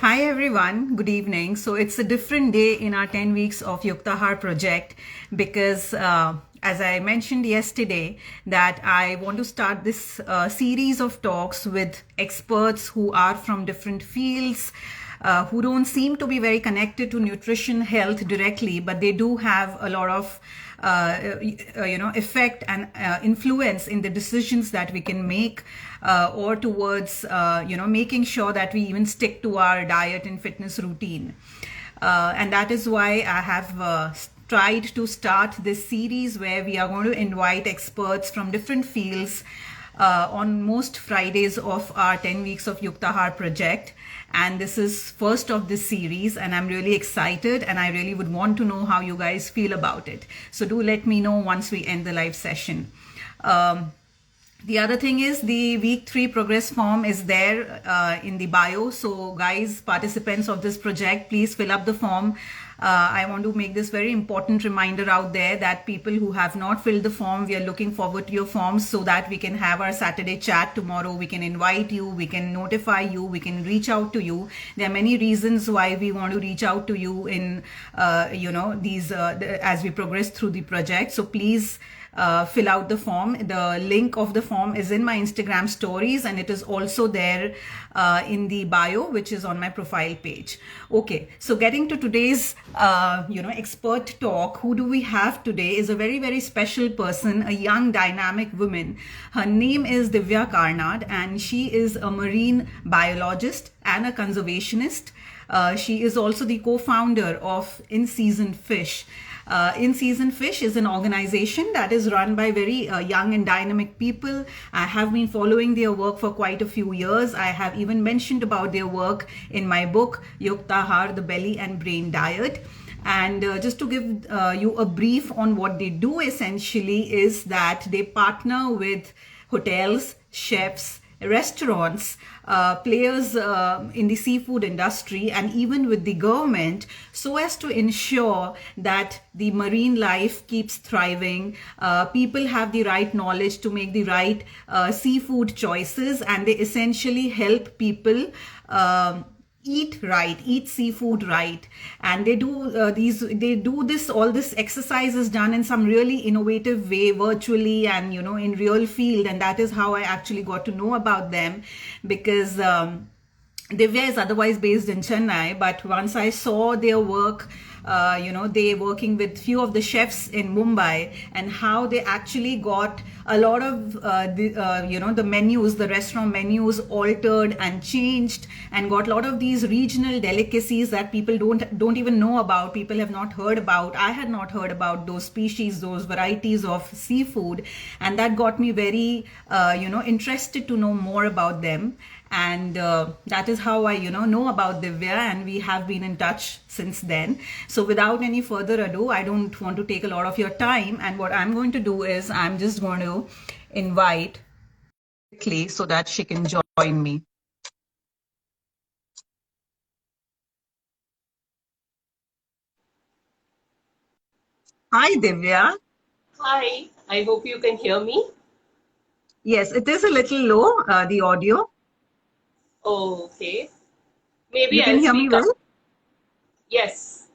Hi everyone, good evening. So it's a different day in our 10 weeks of Yuktahar project because as I mentioned yesterday that I want to start this series of talks with experts who are from different fields, who don't seem to be very connected to nutrition health directly, but they do have a lot of effect and influence in the decisions that we can make or towards making sure that we even stick to our diet and fitness routine. And that is why I have tried to start this series where we are going to invite experts from different fields on most Fridays of our 10 weeks of Yuktahar project. And this is first of this series and I'm really excited and I really would want to know how you guys feel about it. So do let me know once we end the live session. The other thing is the week 3 progress form is there in the bio. So guys, participants of this project, please fill up the form. I want to make this very important reminder out there that people who have not filled the form, we are looking forward to your forms so that we can have our Saturday chat tomorrow. We can invite you, we can notify you, we can reach out to you. There are many reasons why we want to reach out to you in, as we progress through the project. So please fill out the form. The link of the form is in my Instagram stories and it is also there in the bio, which is on my profile page. Okay, so getting to today's expert talk, who do we have today is a very, very special person, a young dynamic woman. Her name is Divya Karnad and she is a marine biologist and a conservationist. She is also the co-founder of In Season Fish. In Season Fish is an organization that is run by very young and dynamic people. I have been following their work for quite a few years. I have even mentioned about their work in my book, Yuktahar, the Belly and Brain Diet. And just to give you a brief on what they do essentially is that they partner with hotels, chefs, restaurants, players in the seafood industry and even with the government so as to ensure that the marine life keeps thriving, people have the right knowledge to make the right seafood choices, and they essentially help people eat seafood right. And they do all this exercise is done in some really innovative way, virtually and in real field. And that is how I actually got to know about them, because Divya is otherwise based in Chennai, but once I saw their work, they working with few of the chefs in Mumbai, and how they actually got a lot of the menus, the restaurant menus altered and changed, and got a lot of these regional delicacies that people don't even know about. People have not heard about. I had not heard about those species, those varieties of seafood, and that got me very interested to know more about them. And that is how I know about Divya, and we have been in touch since then. So without any further ado, I don't want to take a lot of your time, and what I'm going to do is I'm just going to invite quickly so that she can join me. Hi Divya. Hi, I hope you can hear me. Yes, it is a little low, the audio. Oh, okay. Maybe You can I'll hear me speak up. well? Yes.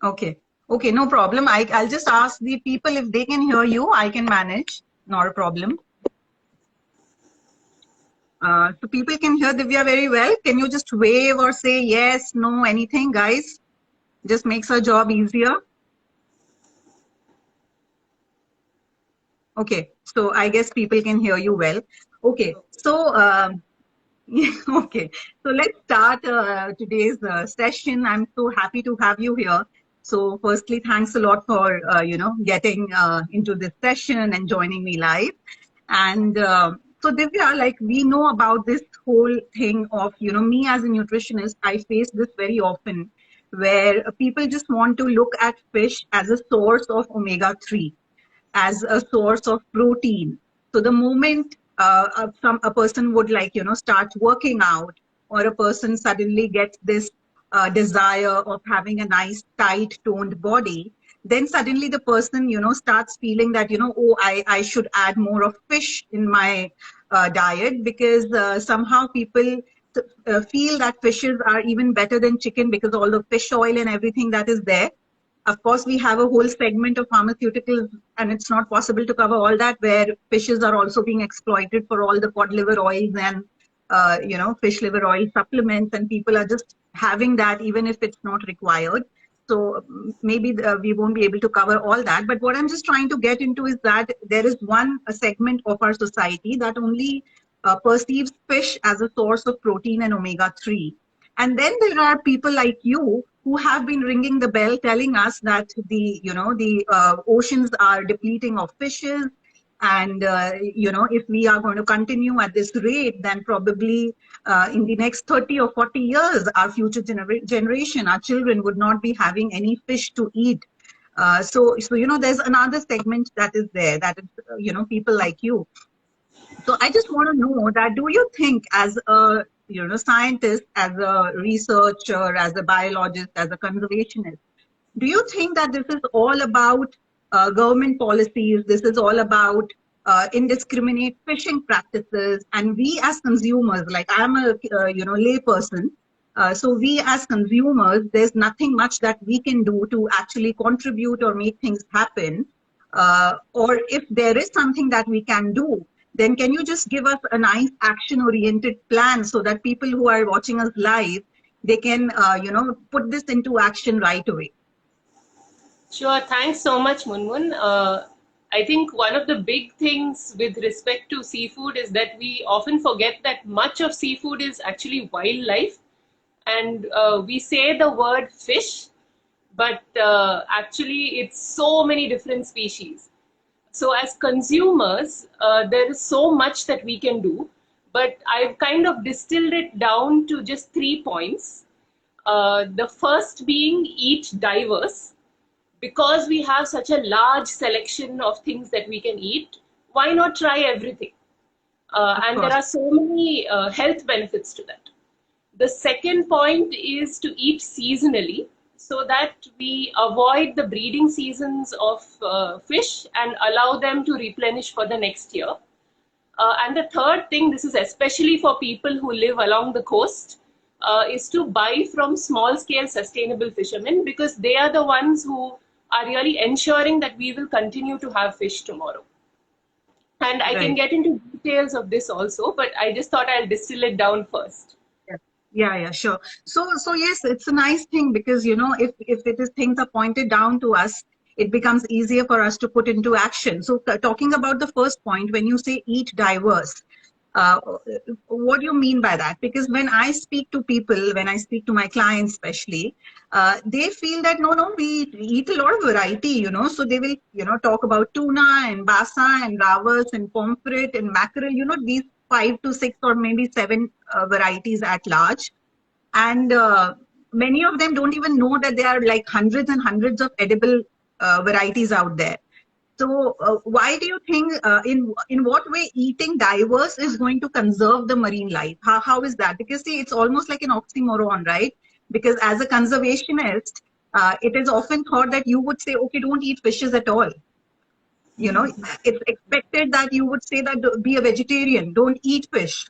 Okay. Okay, no problem. I'll just ask the people if they can hear you. I can manage. Not a problem. So people can hear Divya very well. Can you just wave or say yes, no, anything, guys? Just makes our job easier. Okay, so I guess people can hear you well. Okay, so okay, so let's start today's session. I'm so happy to have you here. So firstly, thanks a lot for getting into this session and joining me live. And so Divya, like we know about this whole thing of, me as a nutritionist, I face this very often where people just want to look at fish as a source of omega-3, as a source of protein. So the moment a person would start working out, or a person suddenly gets this desire of having a nice tight toned body, then suddenly the person starts feeling that oh, I should add more of fish in my diet, because somehow people feel that fishes are even better than chicken because all the fish oil and everything that is there. Of course, we have a whole segment of pharmaceuticals, and it's not possible to cover all that, where fishes are also being exploited for all the cod liver oils and fish liver oil supplements, and people are just having that even if it's not required. So maybe we won't be able to cover all that. But what I'm just trying to get into is that there is a segment of our society that only perceives fish as a source of protein and omega-3. And then there are people like you who have been ringing the bell telling us that the oceans are depleting of fishes. And, if we are going to continue at this rate, then probably in the next 30 or 40 years, our future generation, our children would not be having any fish to eat. So, there's another segment that is there, that is, people like you. So I just want to know that, do you think as a scientist, as a researcher, as a biologist, as a conservationist, do you think that this is all about government policies? This is all about indiscriminate fishing practices, and we as consumers, like I'm a lay person, so we as consumers, there's nothing much that we can do to actually contribute or make things happen. Or if there is something that we can do, then can you just give us a nice action-oriented plan so that people who are watching us live, they can put this into action right away? Sure. Thanks so much, Munmun. I think one of the big things with respect to seafood is that we often forget that much of seafood is actually wildlife. And we say the word fish, but actually it's so many different species. So as consumers, there is so much that we can do, but I've kind of distilled it down to just 3 points. The first being eat diverse. Because we have such a large selection of things that we can eat, why not try everything? And there are so many health benefits to that. The second point is to eat seasonally so that we avoid the breeding seasons of fish and allow them to replenish for the next year. And the third thing, this is especially for people who live along the coast, is to buy from small scale sustainable fishermen, because they are the ones who are really ensuring that we will continue to have fish tomorrow. And I can get into details of this also, but I just thought I'll distill it down first. Yeah, sure. So yes, it's a nice thing, because if it is things are pointed down to us, it becomes easier for us to put into action. So talking about the first point, when you say eat diverse, what do you mean by that? Because when I speak to people, when I speak to my clients especially, they feel that no, we eat a lot of variety, so they will, talk about tuna and basa and ravas and pomfret and mackerel, these 5 to 6 or maybe 7 varieties at large. And many of them don't even know that there are like hundreds and hundreds of edible varieties out there. So why do you think, in what way eating diverse is going to conserve the marine life? How is that? Because see, it's almost like an oxymoron, right? Because as a conservationist, it is often thought that you would say, okay, don't eat fishes at all. It's expected that you would say that be a vegetarian, don't eat fish.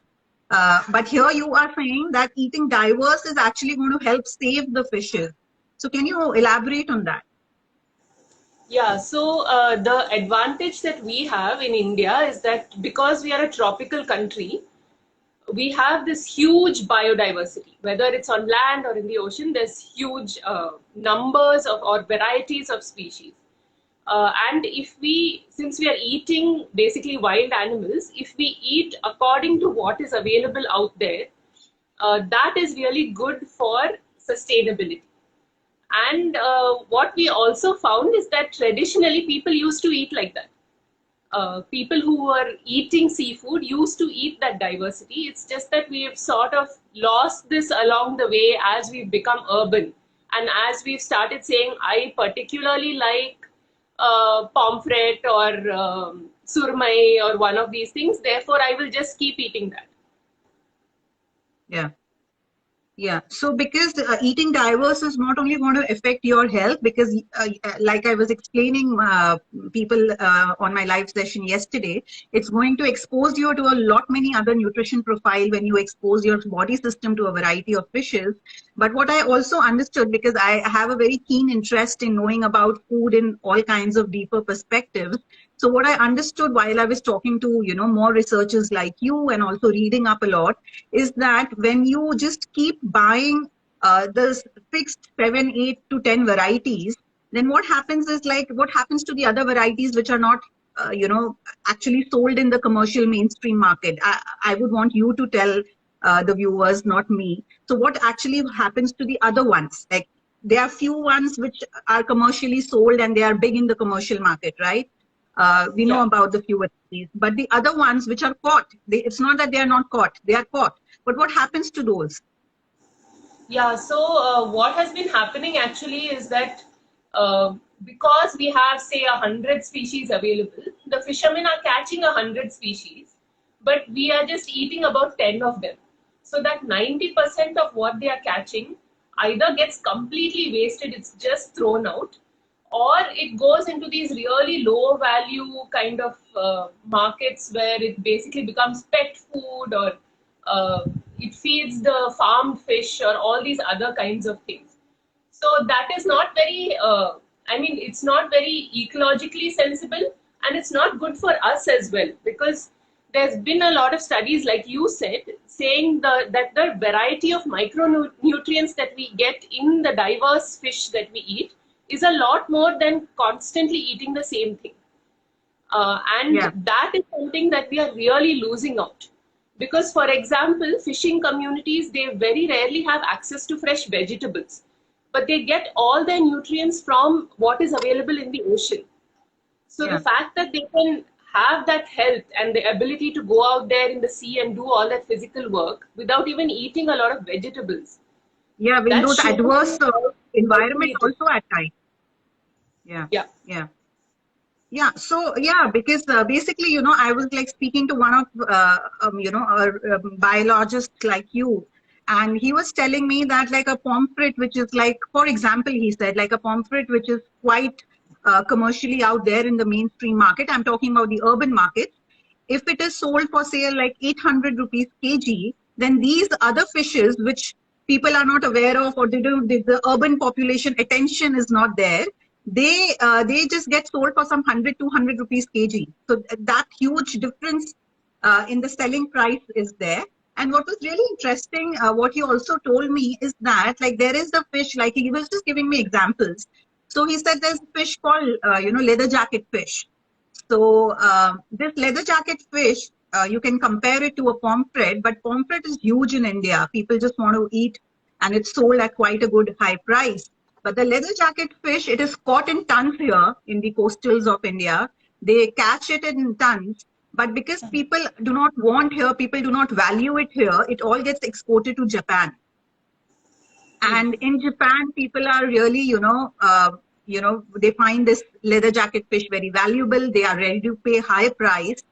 But here you are saying that eating diverse is actually going to help save the fishes. So can you elaborate on that? Yeah, so the advantage that we have in India is that because we are a tropical country, we have this huge biodiversity. Whether it's on land or in the ocean, there's huge numbers of or varieties of species. And since we are eating basically wild animals, if we eat according to what is available out there, that is really good for sustainability. And what we also found is that traditionally people used to eat like that. People who were eating seafood used to eat that diversity. It's just that we have sort of lost this along the way as we've become urban. And as we've started saying, I particularly like pomfret or surmai or one of these things, therefore I will just keep eating that. Yeah. Yeah. So because eating diverse is not only going to affect your health, because like I was explaining people on my live session yesterday, it's going to expose you to a lot many other nutrition profile when you expose your body system to a variety of fishes. But what I also understood, because I have a very keen interest in knowing about food in all kinds of deeper perspectives. So what I understood while I was talking to, more researchers like you and also reading up a lot, is that when you just keep buying the fixed 7, 8 to 10 varieties, then what happens is, like, what happens to the other varieties which are not, actually sold in the commercial mainstream market? I would want you to tell the viewers, not me. So what actually happens to the other ones? Like, there are few ones which are commercially sold and they are big in the commercial market, right? We know Yeah. about the few varieties, but the other ones which are caught, it's not that they are not caught, they are caught. But what happens to those? Yeah, so what has been happening actually is that because we have, say, 100 species available, the fishermen are catching 100 species, but we are just eating about 10 of them. So that 90% of what they are catching either gets completely wasted, it's just thrown out, or it goes into these really low value kind of markets where it basically becomes pet food, or uh, it feeds the farmed fish or all these other kinds of things. So that is not very, I mean, it's not very ecologically sensible, and it's not good for us as well, because there's been a lot of studies, like you said, saying that the variety of micronutrients that we get in the diverse fish that we eat is a lot more than constantly eating the same thing. And Yeah, that is something that we are really losing out. Because, for example, fishing communities, they very rarely have access to fresh vegetables, but they get all their nutrients from what is available in the ocean. So the yeah, fact that they can have that health and the ability to go out there in the sea and do all that physical work without even eating a lot of vegetables, yeah, in that those shows adverse healthy environment it is. also at times. Yeah, Yeah. yeah. Yeah, so yeah, because basically, I was like speaking to one of, a biologist like you, and he was telling me that, like, a pomfret, which is like, for example, he said, like, a pomfret which is quite commercially out there in the mainstream market. I'm talking about the urban market. If it is sold for, say, like 800 rupees kg, then these other fishes, which people are not aware of, or the urban population attention is not there, they just get sold for some 100, 200 rupees kg. So that huge difference in the selling price is there. And what was really interesting, what he also told me, is that, like, there is the fish, like he was just giving me examples. So he said there's a fish called, leather jacket fish. So this leather jacket fish, you can compare it to a pomfret, but pomfret is huge in India. People just want to eat, and it's sold at quite a good high price. But the leather jacket fish, it is caught in tons here in the coastals of India. They catch it in tons. But because people do not want here, people do not value it here, it all gets exported to Japan. And in Japan, people are really, they find this leather jacket fish very valuable. They are ready to pay high price.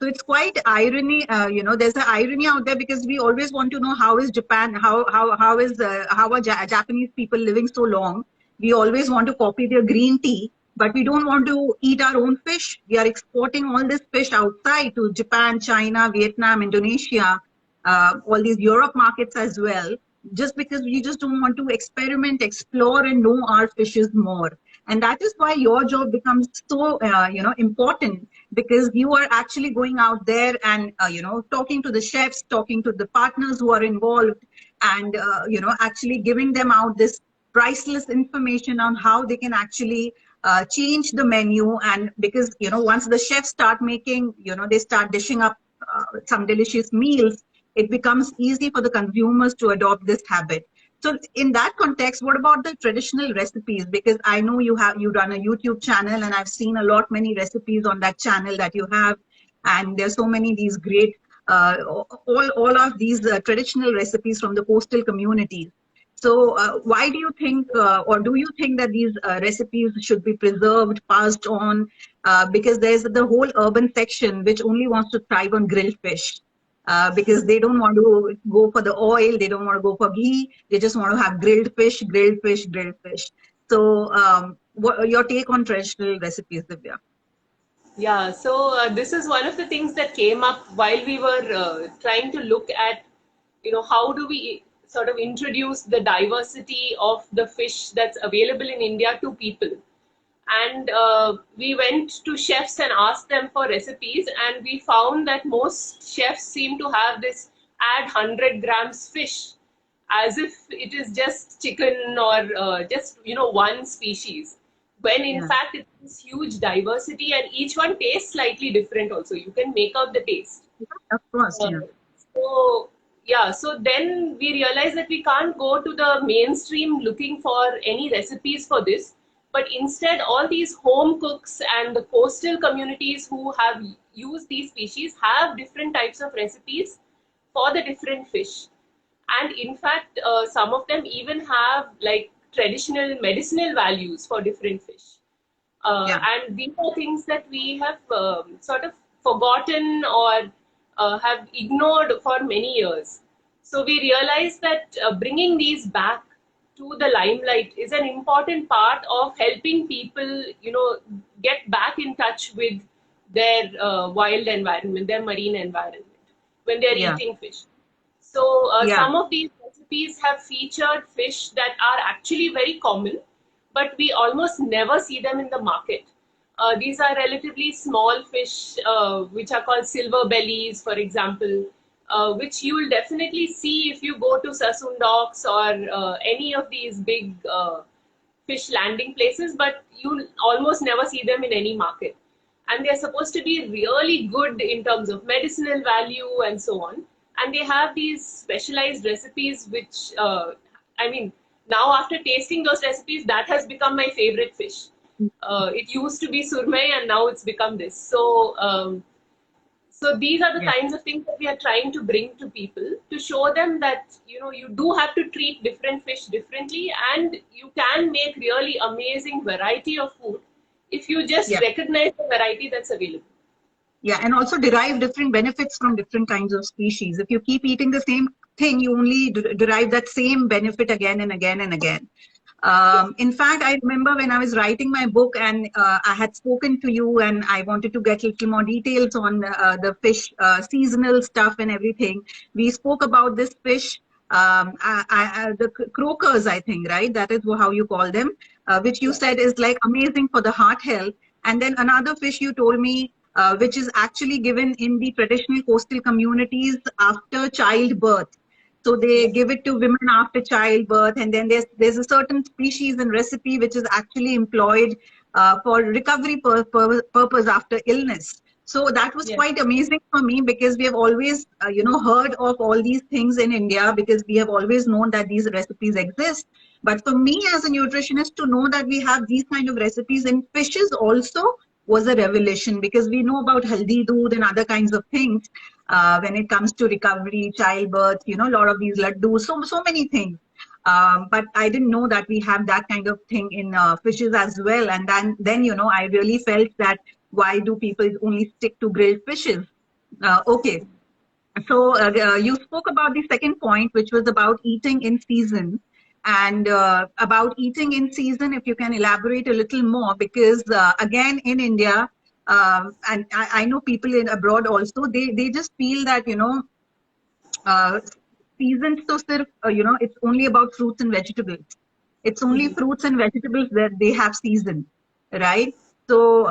So it's quite irony, there's an irony out there, because we always want to know how is Japan, how are Japanese people living so long. We always want to copy their green tea, but we don't want to eat our own fish. We are exporting all this fish outside to Japan, China, Vietnam, Indonesia, all these Europe markets as well, just because we just don't want to experiment, explore, and know our fishes more. And that is why your job becomes so, important, because you are actually going out there and, talking to the chefs, talking to the partners who are involved, and, actually giving them out this priceless information on how they can actually change the menu. And because, once the chefs start making, they start dishing up some delicious meals, it becomes easy for the consumers to adopt this habit. So in that context, what about the traditional recipes? Because I know you run a YouTube channel, and I've seen a lot many recipes on that channel that you have, and there's so many these great all of these traditional recipes from the coastal communities. So why do you think, or do you think that these recipes should be preserved, passed on? Because there's the whole urban section which only wants to thrive on grilled fish. because they don't want to go for the oil, they don't want to go for ghee, they just want to have grilled fish, grilled fish, grilled fish. So, what your take on traditional recipes, Divya? Yeah, so this is one of the things that came up while we were trying to look at, how do we sort of introduce the diversity of the fish that's available in India to people. And we went to chefs and asked them for recipes, and we found that most chefs seem to have this add 100 grams fish as if it is just chicken or just one species, when in Yeah, fact it's huge diversity and each one tastes slightly different. also you can make out the taste. of course. uh, Yeah, so yeah, so then we realized that we can't go to the mainstream looking for any recipes for this, but instead all these home cooks and the coastal communities who have used these species have different types of recipes for the different fish. And in fact, some of them even have like traditional medicinal values for different fish. yeah, And these are things that we have sort of forgotten or have ignored for many years. So we realized that bringing these back to the limelight is an important part of helping people, get back in touch with their wild environment, their marine environment when they're yeah, eating fish. So yeah. some of these recipes have featured fish that are actually very common, but we almost never see them in the market. These are relatively small fish, which are called silver bellies, for example, which you will definitely see if you go to Sassoon Docks or any of these big fish landing places, but you almost never see them in any market. And they're supposed to be really good in terms of medicinal value and so on. And they have these specialized recipes, which, I mean, now after tasting those recipes, that has become my favorite fish. It used to be surmai, and now it's become this. So these are the Yeah. kinds of things that we are trying to bring to people to show them that you do have to treat different fish differently, and you can make really amazing variety of food if you just Yeah. recognize the variety that's available. Yeah, and also derive different benefits from different kinds of species. If you keep eating the same thing, you only derive that same benefit again and again and again. Yeah. In fact, I remember when I was writing my book and I had spoken to you and I wanted to get a little more details on the fish seasonal stuff and everything. We spoke about this fish, the croakers, I think, right? That is how you call them, which you Yeah. said is like amazing for the heart health. And then another fish you told me, which is actually given in the traditional coastal communities after childbirth. So they Yes. give it to women after childbirth, and then there's a certain species and recipe which is actually employed for recovery purpose after illness. So that was Yes. quite amazing for me because we have always heard of all these things in India because we have always known that these recipes exist. But for me as a nutritionist to know that we have these kind of recipes in fishes also was a revelation because we know about haldi doodh and other kinds of things when it comes to recovery, childbirth, a lot of these laddus, so many things. But I didn't know that we have that kind of thing in fishes as well. And then I really felt that why do people only stick to grilled fishes? Okay, so you spoke about the second point, which was about eating in season. And about eating in season, if you can elaborate a little more, because again, in India, and I know people in abroad also, they just feel that, uh, seasons to sirf, it's only about fruits and vegetables. It's only fruits and vegetables that they have season, right? So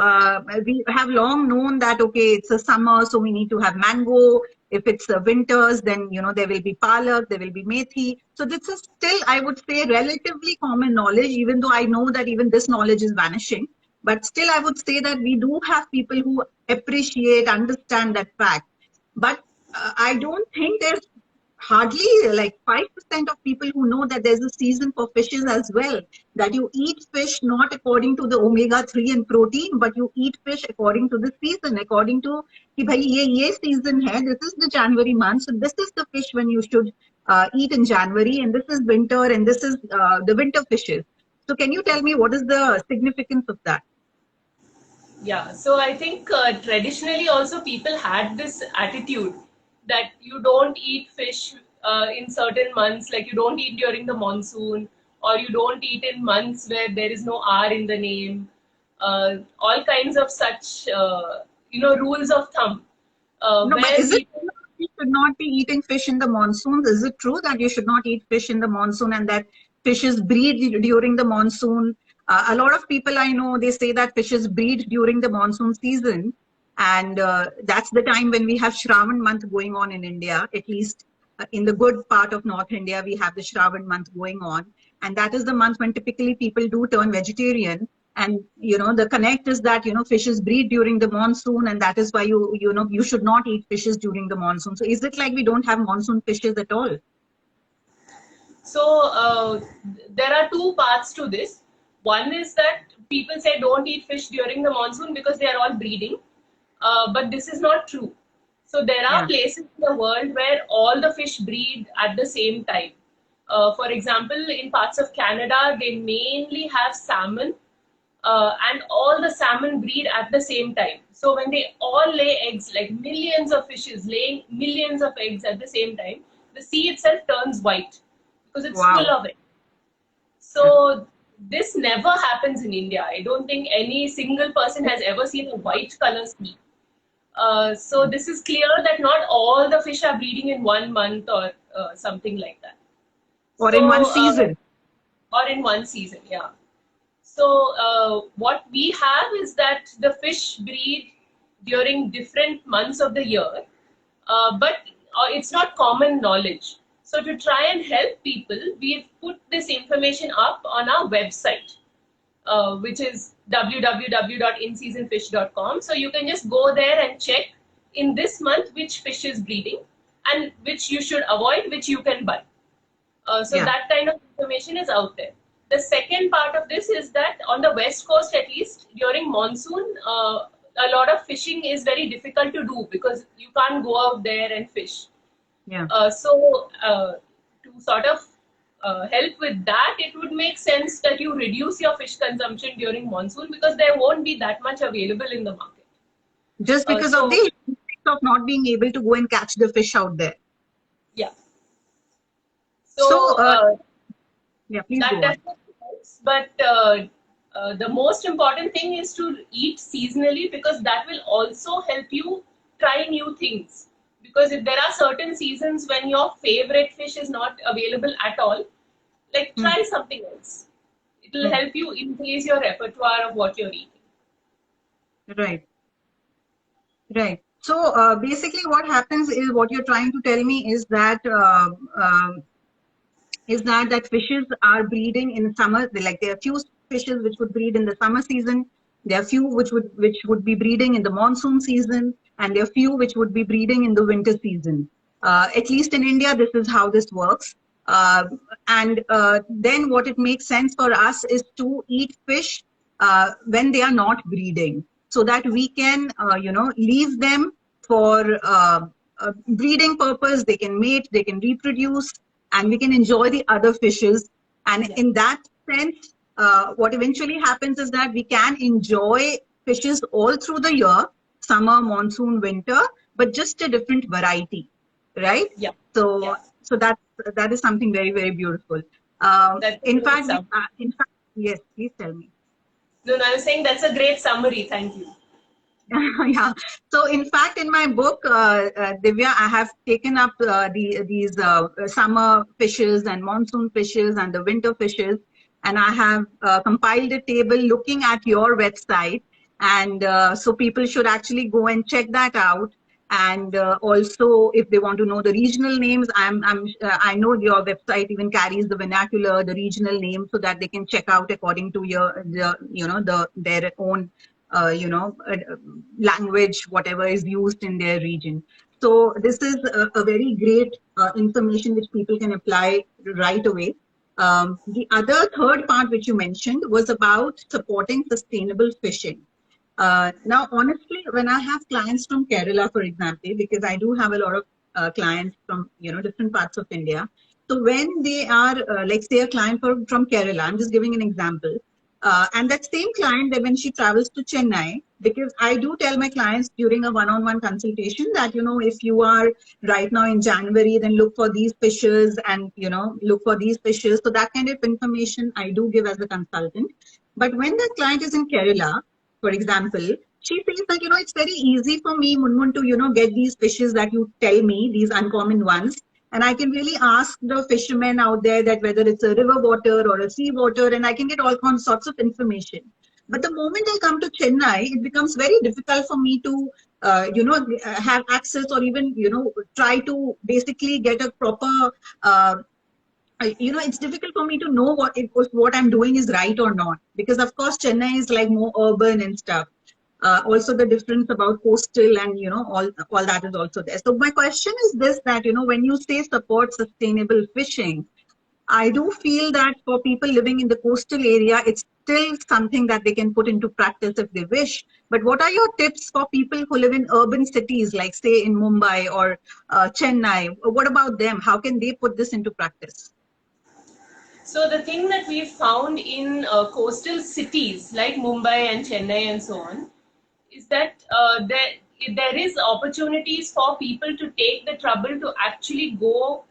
we have long known that okay, it's a summer, so we need to have mango. If it's winters, then there will be palak, there will be methi. So this is still, I would say, relatively common knowledge, even though I know that even this knowledge is vanishing. But still, I would say that we do have people who appreciate, understand that fact. But I don't think there's hardly like 5% of people who know that there's a season for fishes as well. That you eat fish not according to the omega 3 and protein, but you eat fish according to the season, according to कि भाई ये season है. This is the January month, so this is the fish when you should eat in January, and this is winter, and this is the winter fishes. So can you tell me what is the significance of that? Yeah, so I think traditionally also people had this attitude that you don't eat fish in certain months, like you don't eat during the monsoon, or you don't eat in months where there is no R in the name. All kinds of such, rules of thumb, No, but where is it people. true that you should not be eating fish in the monsoons? Is it true that you should not eat fish in the monsoon and that fishes breed during the monsoon? A lot of people I know, they say that fishes breed during the monsoon season. And that's the time when we have Shravan month going on in India, at least in the good part of North India, we have the Shravan month going on. And that is the month when typically people do turn vegetarian. And the connect is that fishes breed during the monsoon, and that is why you should not eat fishes during the monsoon. So is it like we don't have monsoon fishes at all? So there are two parts to this. One is that people say don't eat fish during the monsoon because they are all breeding, but this is not true. So there are Yeah. places in the world where all the fish breed at the same time. For example, in parts of Canada, they mainly have salmon, and all the salmon breed at the same time. So when they all lay eggs, like millions of fishes laying millions of eggs at the same time, the sea itself turns white because it's full Wow. of it. So this never happens in India. I don't think any single person has ever seen a white color sea. So this is clear that not all the fish are breeding in 1 month or something like that. Or in one So season. or in one season, yeah. So what we have is that the fish breed during different months of the year, but it's not common knowledge. So to try and help people, we've put this information up on our website, which is www.inseasonfish.com. So you can just go there and check in this month which fish is breeding and which you should avoid, which you can buy. So Yeah. that kind of information is out there. The second part of this is that on the west coast, at least during monsoon, a lot of fishing is very difficult to do because you can't go out there and fish. Yeah. So to sort of help with that, it would make sense that you reduce your fish consumption during monsoon because there won't be that much available in the market. Just because of So the effect of not being able to go and catch the fish out there. yeah, So so yeah, please that go on. definitely helps. But the most important thing is to eat seasonally because that will also help you try new things. Because if there are certain seasons when your favorite fish is not available at all, like Hmm. try something else. It will Hmm. help you increase your repertoire of what you're eating. Right. Right. So basically, what happens is what you're trying to tell me is that fishes are breeding in summer. Like there are few fishes which would breed in the summer season. There are few which would be breeding in the monsoon season, and there are few which would be breeding in the winter season. At least in India, this is how this works. Uh, and then what it makes sense for us is to eat fish when they are not breeding, so that we can leave them for breeding purpose. They can mate, they can reproduce, and we can enjoy the other fishes. And Yeah. in that sense, what eventually happens is that we can enjoy fishes all through the year, summer, monsoon, winter, but just a different variety, right? Yeah. So, Yeah. so that is something very, very beautiful. That's a In great fact, summary. yes, please tell me. No, no, I was saying that's a great summary. Thank you. Yeah. So, in fact, in my book, Divya, I have taken up these summer fishes and monsoon fishes and the winter fishes, and I have compiled a table looking at your website, and so people should actually go and check that out. And also, if they want to know the regional names, I know your website even carries the vernacular, the regional name, so that they can check out according to their own language, whatever is used in their region. So this is a very great information which people can apply right away. The other third part which you mentioned was about supporting sustainable fishing. Now, honestly, when I have clients from Kerala, for example, because I do have a lot of clients from different parts of India. So when they are, like, say, a client from Kerala, I'm just giving an example, and that same client, that when she travels to Chennai, Because I do tell my clients during a one-on-one consultation that, if you are right now in January, then look for these fishes and, look for these fishes. So that kind of information I do give as a consultant. But when the client is in Kerala, for example, she feels that, it's very easy for me, Munmun, to, get these fishes that you tell me, these uncommon ones. And I can really ask the fishermen out there that whether it's a river water or a sea water, and I can get all sorts of information. But the moment I come to Chennai, it becomes very difficult for me to, have access or even, try to basically get a proper, it's difficult for me to know what I'm doing is right or not. Because of course, Chennai is like more urban and stuff. Also the difference about coastal and, all that is also there. So my question is this, that, when you say support sustainable fishing, I do feel that for people living in the coastal area, it's still something that they can put into practice if they wish. But what are your tips for people who live in urban cities, like say in Mumbai or Chennai? What about them? How can they put this into practice? So the thing that we found in coastal cities like Mumbai and Chennai and so on is that there is opportunities for people to take the trouble to actually go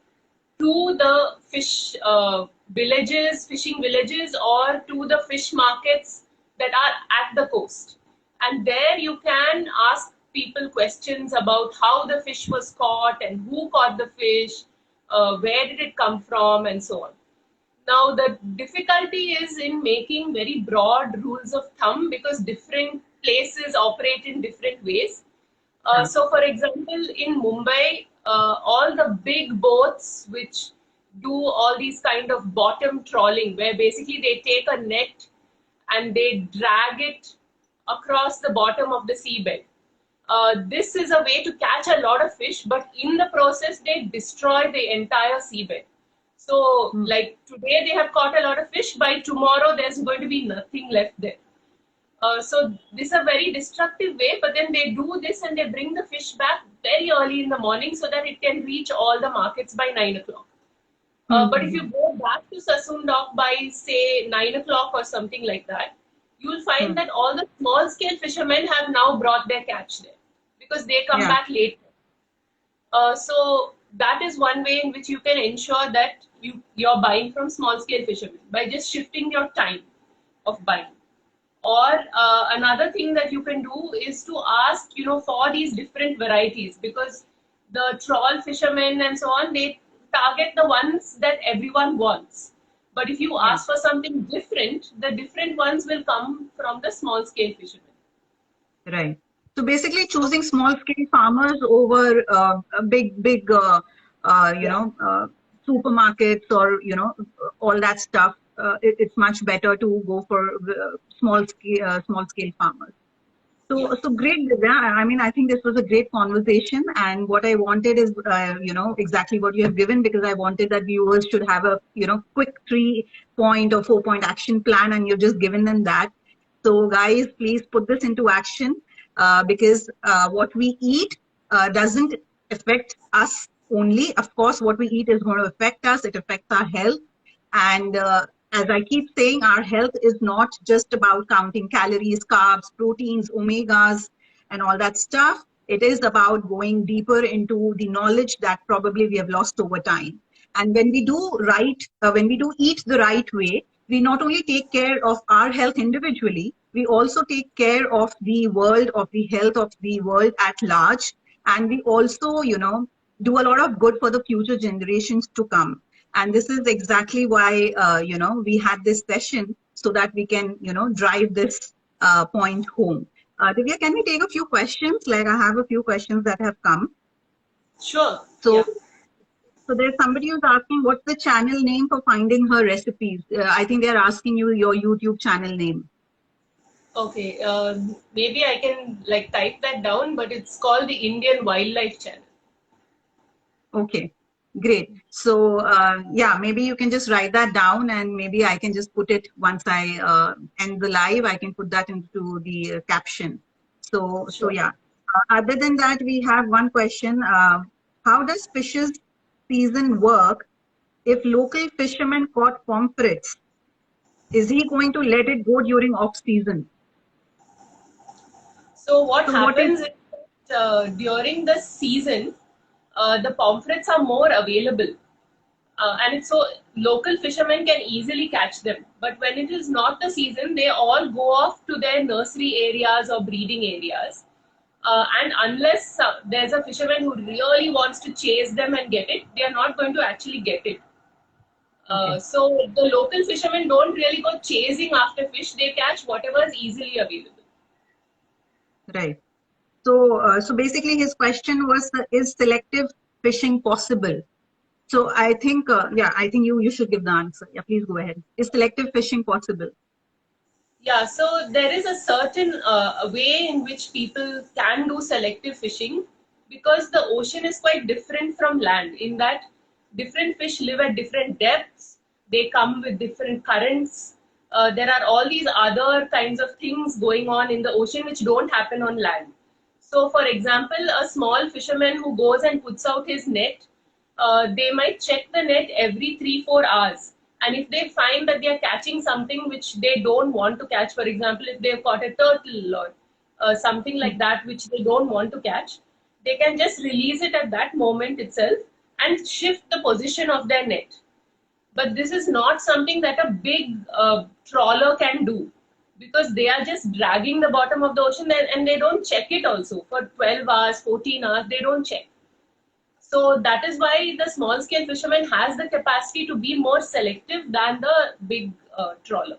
to the fishing villages, or to the fish markets that are at the coast. And there you can ask people questions about how the fish was caught and who caught the fish, where did it come from, and so on. Now, the difficulty is in making very broad rules of thumb, because different places operate in different ways. So, for example, in Mumbai, all the big boats which do all these kind of bottom trawling, where basically they take a net and they drag it across the bottom of the seabed. This is a way to catch a lot of fish, but in the process, they destroy the entire seabed. So, like today they have caught a lot of fish, by tomorrow there's going to be nothing left there. So this is a very destructive way, but then they do this and they bring the fish back very early in the morning so that it can reach all the markets by 9 o'clock. But if you go back to Sassoon-Dock by say 9 o'clock or something like that, you will find that all the small scale fishermen have now brought their catch there, because they come back late. So that is one way in which you can ensure that you're buying from small scale fishermen, by just shifting your time of buying. Or another thing that you can do is to ask, for these different varieties, because the trawl fishermen and so on, they target the ones that everyone wants. But if you ask for something different, the different ones will come from the small scale fishermen. Right. So basically choosing small scale farmers over big, supermarkets or, all that stuff. It's much better to go for small scale farmers. So great, Divya. I mean, I think this was a great conversation, and what I wanted is, exactly what you have given, because I wanted that viewers should have a, quick 3-point or 4-point action plan, and you've just given them that. So guys, please put this into action, because what we eat doesn't affect us only. Of course, what we eat is going to affect us. It affects our health. And as I keep saying, our health is not just about counting calories, carbs, proteins, omegas, and all that stuff. It is about going deeper into the knowledge that probably we have lost over time. And when we do when we do eat the right way, we not only take care of our health individually, we also take care of the world, of the health of the world at large. And we also, do a lot of good for the future generations to come. And this is exactly why, we had this session, so that we can, drive this point home. Divya, can we take a few questions? Like, I have a few questions that have come. Sure. So, so there's somebody who's asking, what's the channel name for finding her recipes? I think they're asking you your YouTube channel name. Okay, maybe I can type that down, but it's called the Indian Wildlife Channel. Okay, great. So maybe you can just write that down, and maybe I can just put it once I end the live. I can put that into the caption. So Sure. so yeah. Other than that, we have one question. How does fishes season work if local fisherman caught pomfrets? Is he going to let it go during off season? So what So what is happens is during the season, the pomfrets are more available, and it's so local fishermen can easily catch them. But when it is not the season, they all go off to their nursery areas or breeding areas. And unless there's a fisherman who really wants to chase them and get it, they are not going to actually get it. okay? So the local fishermen don't really go chasing after fish; they catch whatever is easily available. Right. So basically, his question was, is selective fishing possible? So I think, yeah, I think you should give the answer. Yeah, please go ahead. Is selective fishing possible? Yeah, so there is a certain way in which people can do selective fishing because the ocean is quite different from land in that different fish live at different depths, they come with different currents. There are all these other kinds of things going on in the ocean which don't happen on land. So, for example, a small fisherman who goes and puts out his net, they might check the net every 3 4 hours. And if they find that they are catching something which they don't want to catch, for example, if they've caught a turtle or something like that which they don't want to catch, they can just release it at that moment itself and shift the position of their net. But this is not something that a big trawler can do because they are just dragging the bottom of the ocean and they don't check it also for 12 hours, 14 hours, they don't check. So that is why the small scale fisherman has the capacity to be more selective than the big trawler.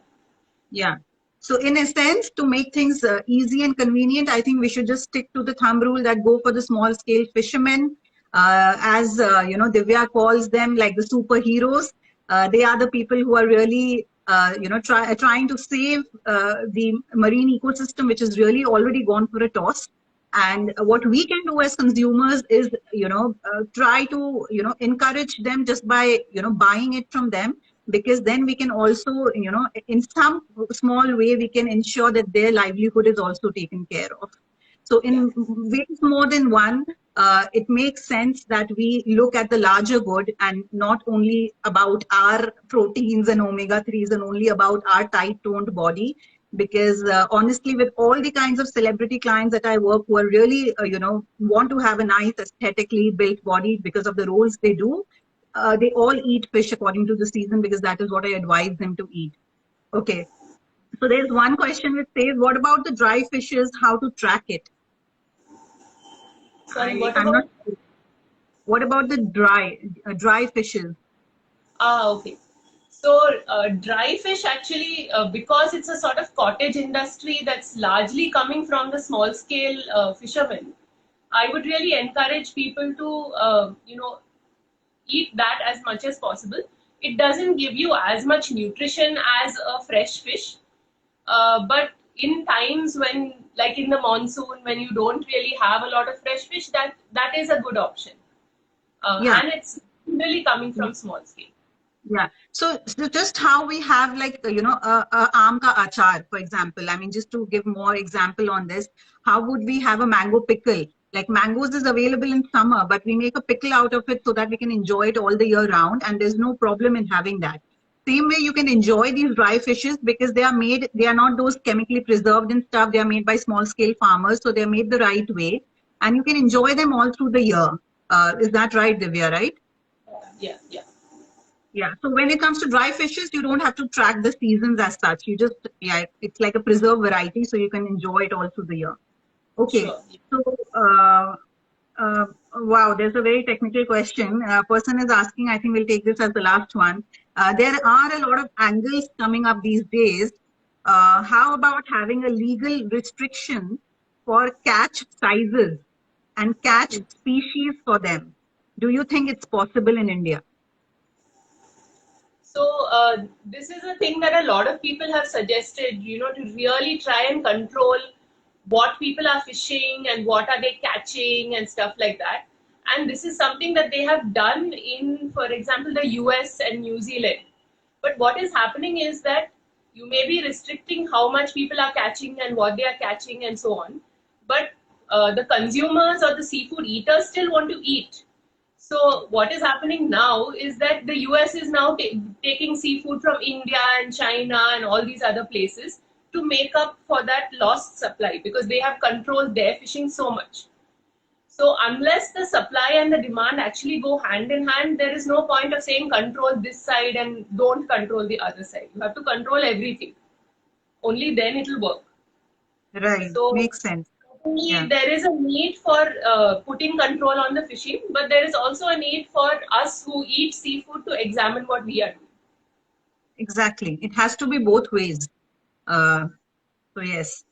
Yeah. So in a sense, to make things easy and convenient, I think we should just stick to the thumb rule that go for the small scale fishermen, as Divya calls them, like the superheroes. They are the people who are really trying to save the marine ecosystem, which is really already gone for a toss. And what we can do as consumers is try to encourage them just by buying it from them, because then we can also in some small way we can ensure that their livelihood is also taken care of. So Yeah. in ways more than one, it makes sense that we look at the larger good and not only about our proteins and omega 3s and only about our tight toned body. Because honestly, with all the kinds of celebrity clients that I work who are really want to have a nice aesthetically built body because of the roles they do, they all eat fish according to the season, because that is what I advise them to eat. Okay. So there's one question which says, what about the dry fishes? How to track it? Sorry, what I'm not about? sure. What about the dry fishes? Okay. So dry fish actually, because it's a sort of cottage industry that's largely coming from the small scale fishermen, I would really encourage people to, eat that as much as possible. It doesn't give you as much nutrition as a fresh fish, but in times when, like in the monsoon, when you don't really have a lot of fresh fish, that is a good option, Yeah. and it's really coming from small scale. Yeah. So just how we have like, aam ka achar, for example. I mean, just to give more example on this, how would we have a mango pickle? Like mangoes is available in summer, but we make a pickle out of it so that we can enjoy it all the year round, and there's no problem in having that. Same way you can enjoy these dry fishes because they are not those chemically preserved and stuff. They are made by small scale farmers, so they're made the right way, and you can enjoy them all through the year. Is that right, Divya, right? Yeah, yeah. Yeah. So when it comes to dry fishes, you don't have to track the seasons as such. You just, yeah, it's like a preserved variety, so you can enjoy it all through the year. Okay. Sure. So, uh, wow, there's a very technical question. A person is asking, I think we'll take this as the last one. There are a lot of angles coming up these days. How about having a legal restriction for catch sizes and catch species for them? Do you think it's possible in India? So this is a thing that a lot of people have suggested, to really try and control what people are fishing and what are they catching and stuff like that. And this is something that they have done in, for example, the US and New Zealand. But what is happening is that you may be restricting how much people are catching and what they are catching and so on. But the consumers or the seafood eaters still want to eat. So what is happening now is that the US is now taking seafood from India and China and all these other places, to make up for that lost supply, because they have controlled their fishing so much. So unless the supply and the demand actually go hand in hand, there is no point of saying control this side and don't control the other side. You have to control everything. Only then it will work. Right. So Makes sense. Yeah. there is a need for putting control on the fishing, but there is also a need for us who eat seafood to examine what we are doing. Exactly. It has to be both ways. Uh, so yes.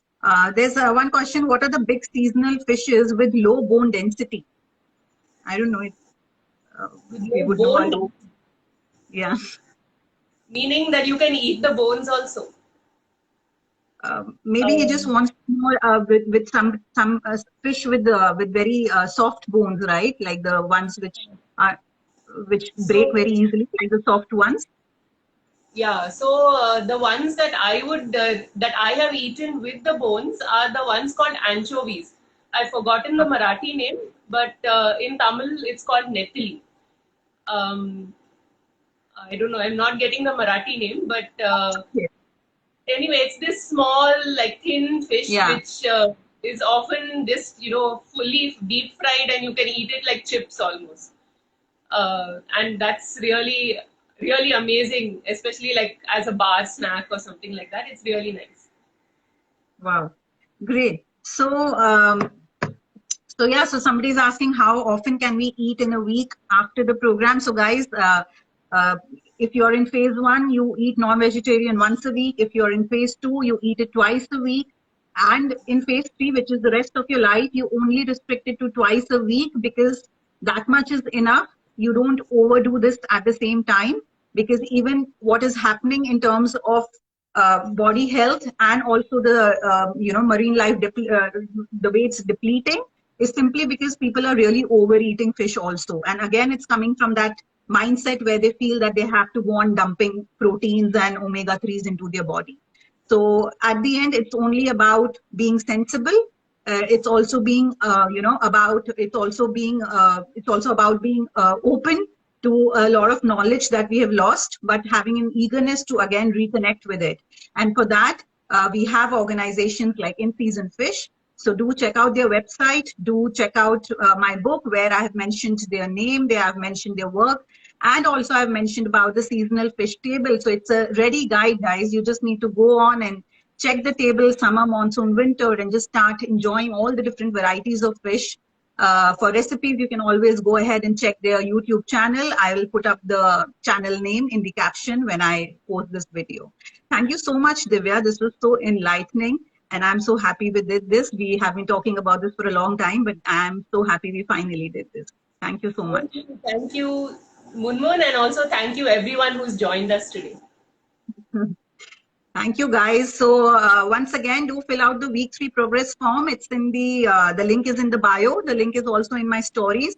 There's one question. What are the big seasonal fishes with low bone density? I don't know With if we no would know a bone, low. Yeah. meaning that you can eat the bones also. Maybe he just Um, wants more with some fish with very soft bones, right? Like the ones are which break so very easily, like the soft ones. yeah, so the ones that I have eaten with the bones are the ones called anchovies. I've forgotten the Marathi name, but in Tamil it's called nettili. Um, I don't know. I'm not getting the Marathi name, but Okay. anyway, it's this small, like thin fish, Yeah. which is often just fully deep fried, and you can eat it like chips almost. And that's really really amazing, especially like as a bar snack or something like that. It's really nice. Wow. Great. So yeah, so somebody's asking how often can we eat in a week after the program. So guys, uh, if you're in phase 1, you eat non-vegetarian once a week. If you're in phase 2, you eat it twice a week. And in phase 3, which is the rest of your life, you only restrict it to twice a week because that much is enough. You don't overdo this at the same time, because even what is happening in terms of body health and also the marine life the way it's depleting is simply because people are really overeating fish also. And again, it's coming from that mindset where they feel that they have to go on dumping proteins and omega 3s into their body. So at the end, it's only about being sensible. It's also being it's also about being open to a lot of knowledge that we have lost, but having an eagerness to again reconnect with it. And for that, we have organizations like In Season Fish. So do check out their website. Do check out my book, where I have mentioned their name, they have mentioned their work, and also I've mentioned about the seasonal fish table. So it's a ready guide, guys. You just need to go on and check the table, summer, monsoon, winter, and just start enjoying all the different varieties of fish. For recipes, you can always go ahead and check their YouTube channel. I will put up the channel name in the caption when I post this video. Thank you so much, Divya. This was so enlightening. And I'm so happy we did this. We have been talking about this for a long time, but I'm so happy we finally did this. Thank you so much. Thank you, Munmun, and also thank you everyone who's joined us today. Thank you, guys. So once again, do fill out the week 3 progress form. It's in the link is in the bio. The link is also in my stories.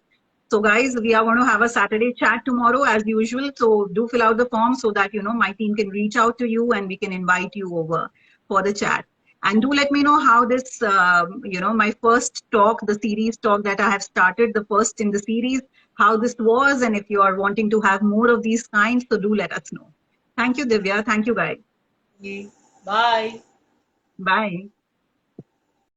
So guys, we are going to have a Saturday chat tomorrow as usual. So do fill out the form so that, my team can reach out to you and we can invite you over for the chat. And do let me know how this, my first talk, the series talk that I have started, the first in the series, how this was. And if you are wanting to have more of these kinds, so do let us know. Thank you, Divya. Thank you, guys. Bye. Bye.